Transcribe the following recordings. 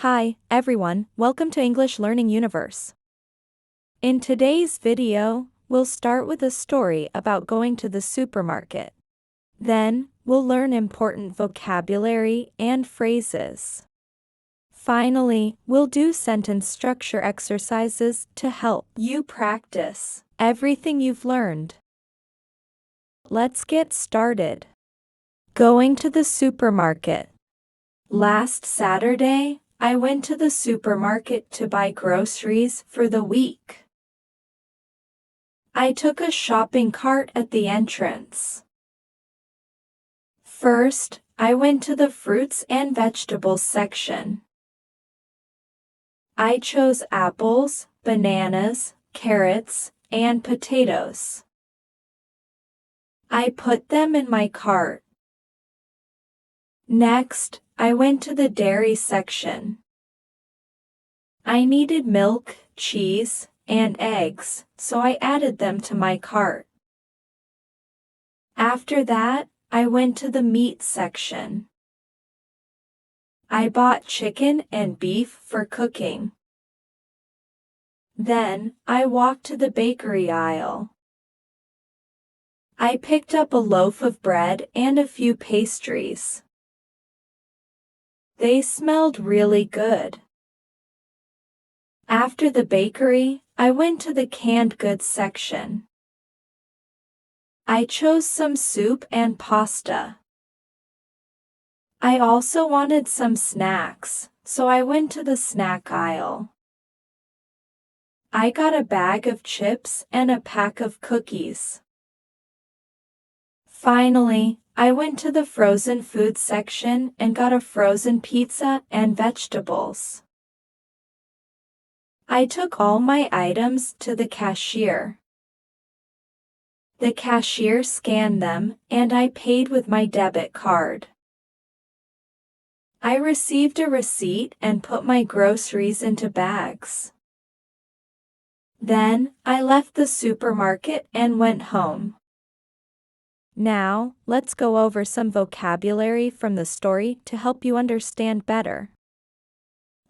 Hi, everyone, welcome to English Learning Universe. In today's video, we'll start with a story about going to the supermarket. Then, we'll learn important vocabulary and phrases. Finally, we'll do sentence structure exercises to help you practice everything you've learned. Let's get started. Going to the supermarket. Last Saturday, I went to the supermarket to buy groceries for the week. I took a shopping cart at the entrance. First, I went to the fruits and vegetables section. I chose apples, bananas, carrots, and potatoes. I put them in my cart. Next, I went to the dairy section. I needed milk, cheese, and eggs, so I added them to my cart. After that, I went to the meat section. I bought chicken and beef for cooking. Then, I walked to the bakery aisle. I picked up a loaf of bread and a few pastries. They smelled really good. After the bakery, I went to the canned goods section. I chose some soup and pasta. I also wanted some snacks, so I went to the snack aisle. I got a bag of chips and a pack of cookies. Finally, I went to the frozen food section and got a frozen pizza and vegetables. I took all my items to the cashier. The cashier scanned them, and I paid with my debit card. I received a receipt and put my groceries into bags. Then, I left the supermarket and went home. Now, let's go over some vocabulary from the story to help you understand better.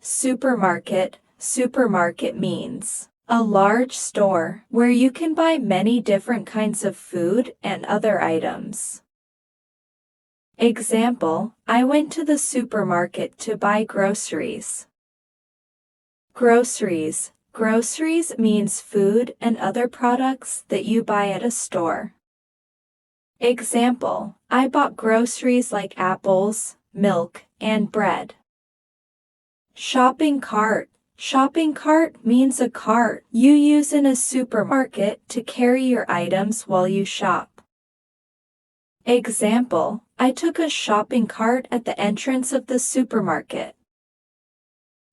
Supermarket. Supermarket means a large store where you can buy many different kinds of food and other items. Example, I went to the supermarket to buy groceries. Groceries. Groceries means food and other products that you buy at a store. Example, I bought groceries like apples, milk, and bread. Shopping cart. Shopping cart means a cart you use in a supermarket to carry your items while you shop. Example, I took a shopping cart at the entrance of the supermarket.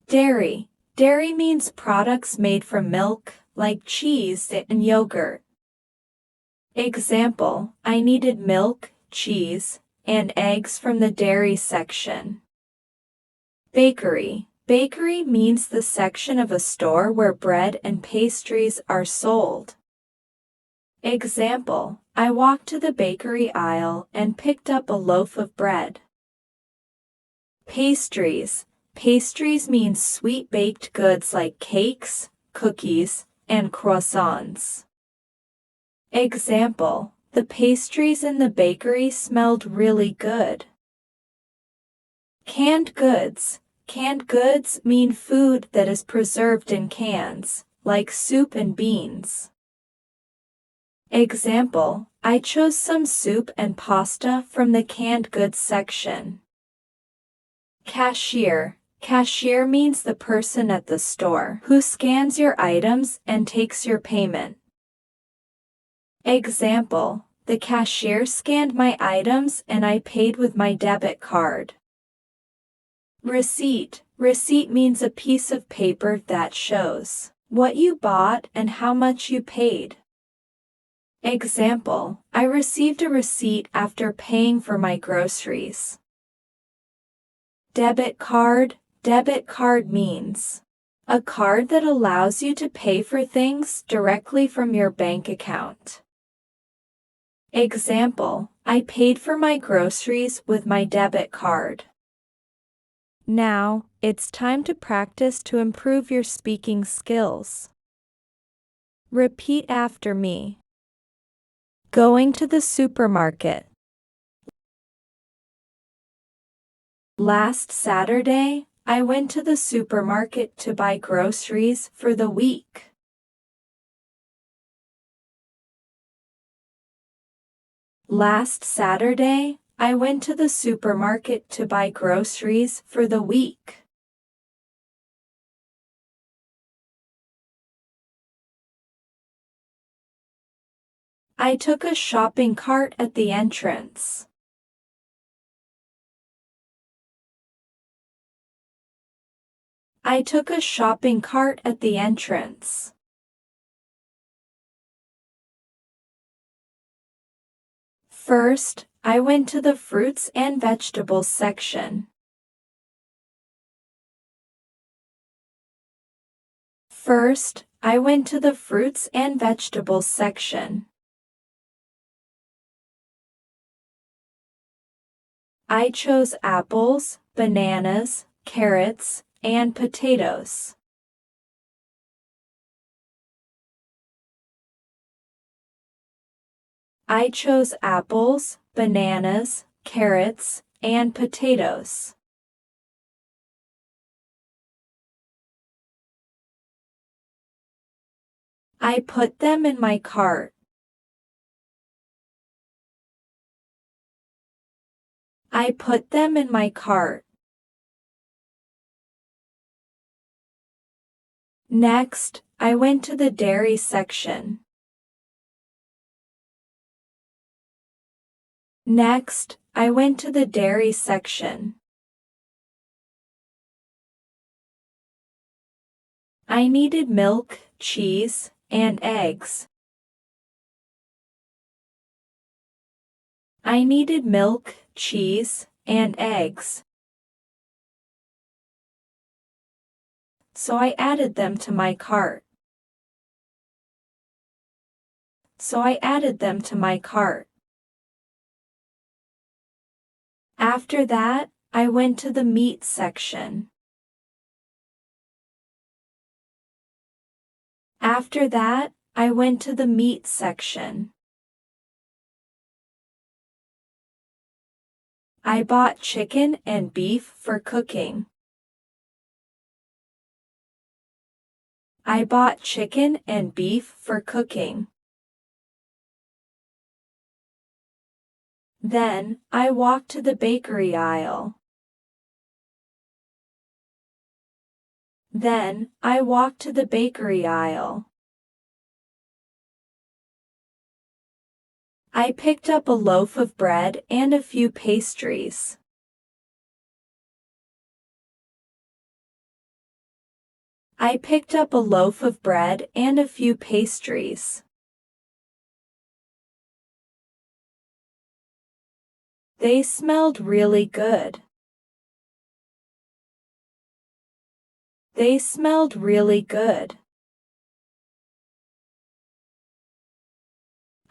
Dairy. Dairy means products made from milk, like cheese and yogurt. Example, I needed milk, cheese, and eggs from the dairy section. Bakery. Bakery means the section of a store where bread and pastries are sold. Example, I walked to the bakery aisle and picked up a loaf of bread. Pastries. Pastries means sweet baked goods like cakes, cookies, and croissants. Example, the pastries in the bakery smelled really good. Canned goods. Canned goods mean food that is preserved in cans, like soup and beans. Example, I chose some soup and pasta from the canned goods section. Cashier. Cashier means the person at the store who scans your items and takes your payment. Example, the cashier scanned my items and I paid with my debit card. Receipt. Receipt means a piece of paper that shows what you bought and how much you paid. Example, I received a receipt after paying for my groceries. Debit card. Debit card means a card that allows you to pay for things directly from your bank account. Example, I paid for my groceries with my debit card. Now, It's time to practice to improve your speaking skills. Repeat after me. Going to the supermarket. Last Saturday, I went to the supermarket to buy groceries for the week. Last Saturday, I went to the supermarket to buy groceries for the week. I took a shopping cart at the entrance. I took a shopping cart at the entrance. First, I went to the fruits and vegetables section. First, I went to the fruits and vegetables section. I chose apples, bananas, carrots, and potatoes. I chose apples, bananas, carrots, and potatoes. I put them in my cart. I put them in my cart. Next, I went to the dairy section. Next, I went to the dairy section. I needed milk, cheese, and eggs. I needed milk, cheese, and eggs. So I added them to my cart. So I added them to my cart. After that, I went to the meat section. After that, I went to the meat section. I bought chicken and beef for cooking. I bought chicken and beef for cooking. Then, I walked to the bakery aisle. Then, I walked to the bakery aisle. I picked up a loaf of bread and a few pastries. I picked up a loaf of bread and a few pastries. They smelled really good. They smelled really good.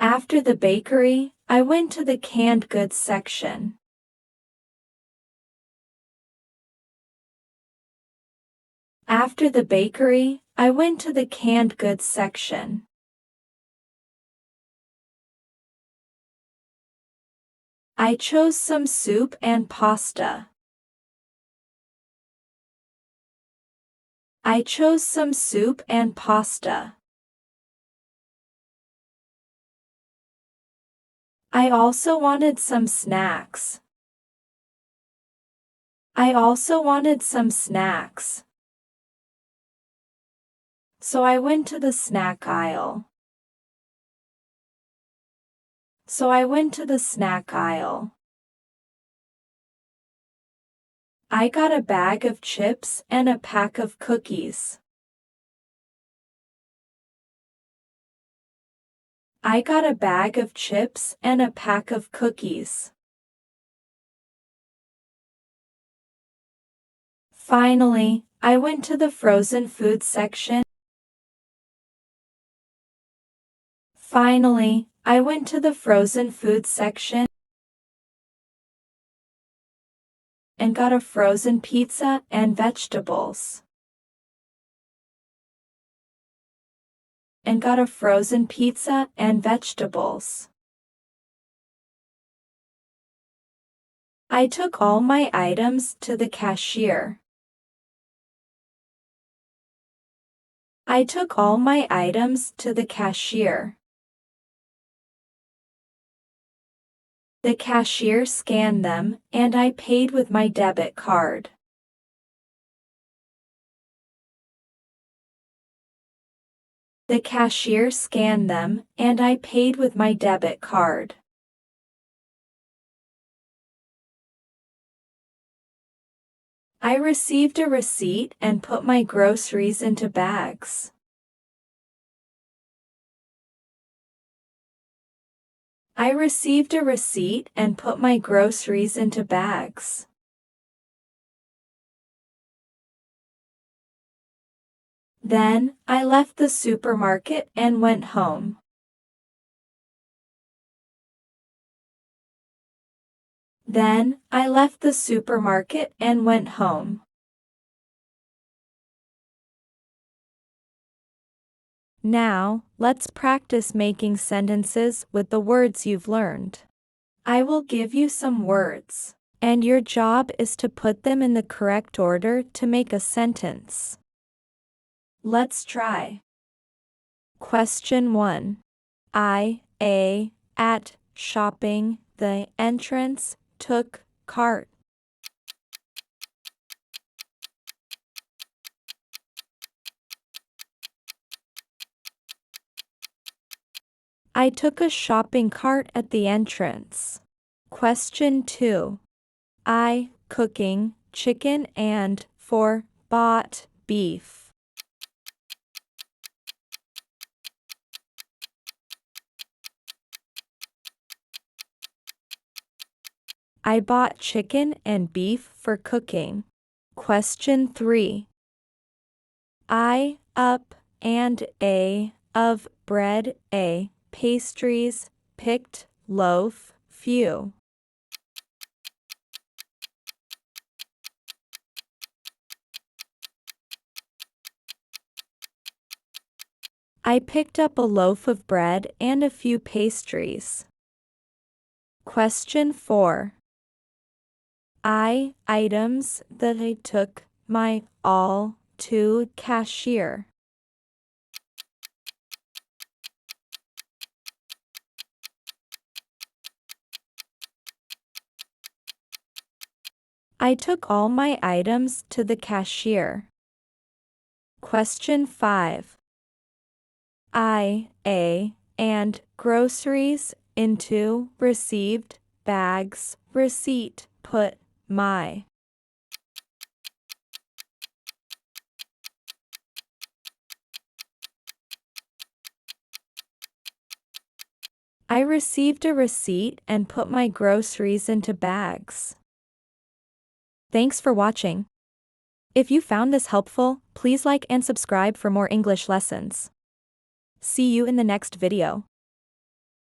After the bakery, I went to the canned goods section. After the bakery, I went to the canned goods section. I chose some soup and pasta. I chose some soup and pasta. I also wanted some snacks. I also wanted some snacks. So I went to the snack aisle. So I went to the snack aisle. I got a bag of chips and a pack of cookies. I got a bag of chips and a pack of cookies. Finally, I went to the frozen food section. Finally, I went to the frozen food section and got a frozen pizza and vegetables. And got a frozen pizza and vegetables. I took all my items to the cashier. I took all my items to the cashier. The cashier scanned them, and I paid with my debit card. The cashier scanned them, and I paid with my debit card. I received a receipt and put my groceries into bags. I received a receipt and put my groceries into bags. Then, I left the supermarket and went home. Then, I left the supermarket and went home. Now, let's practice making sentences with the words you've learned. I will give you some words, and your job is to put them in the correct order to make a sentence. Let's try. Question 1. At shopping, the entrance, took, cart. I took a shopping cart at the entrance. Question 2. I, cooking, chicken and, bought, beef. I bought chicken and beef for cooking. Question 3. I, up, and of, bread, pastries, picked, loaf, few. I picked up a loaf of bread and a few pastries. Question 4. Items that I took, my all, to cashier. I took all my items to the cashier. Question 5. And groceries, into, received, bags, receipt, put, my. I received a receipt and put my groceries into bags. Thanks for watching. If you found this helpful, please like and subscribe for more English lessons. See you in the next video.